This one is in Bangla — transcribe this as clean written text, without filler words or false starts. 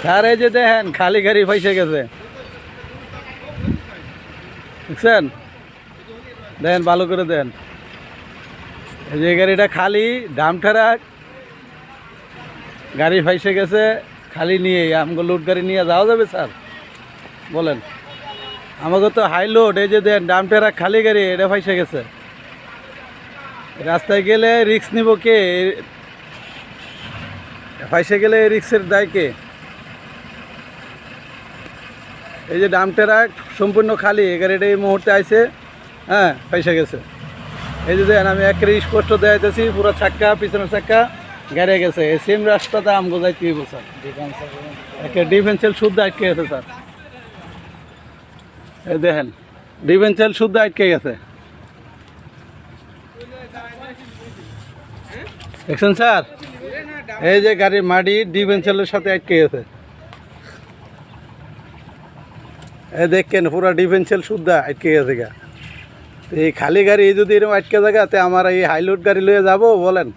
স্যার এই যে দেখেন খালি গাড়ি ফাইসে গেছে, বুঝছেন? দেন ভালো করে দেন, এই যে গাড়িটা খালি ডাম্প ট্রাক গাড়ি ফাইসে গেছে, খালি নিয়ে আমাকে লোড গাড়ি নিয়ে যাওয়া যাবে স্যার? বলেন, আমাকে তো হাই লোড, এই যে দেন ডাম্প ট্রাক খালি গাড়ি এটা ফাইসে গেছে, রাস্তায় গেলে রিস্ক নিব কে? ফাইসে গেলে রিক্সের দায় কে? এই যে ডাম্প ট্রাক সম্পূর্ণ খালি, এই গাড়িটা এই মুহূর্তে আইছে, হ্যাঁ ফাইসে গেছে। এই যে দেখেন আমি একেবারে স্পষ্ট দেখাইতেছি, পুরো চাক্কা পিছনের চাক্কা গাড়ি গেছে। এই সেম রাস্তাতে আমগো যাইতে হইব স্যার, একে ডিফেন্সিয়াল শুদ্ধ আটকে গেছে স্যার। এই দেখেন ডিফেন্সিয়াল শুদ্ধ আটকে গেছে, দেখছেন স্যার? এই যে গাড়ির মাটি ডিফেন্সিয়ালের সাথে আটকে গেছে, এই দেখেন পুরো ডিফেন্সিয়াল শুদ্ধ আটকে গেছে গা। এই খালি গাড়ি যদি এরকম আটকে জায়গাতে আমার এই হাইলোড গাড়ি লয়ে যাবো বলেন?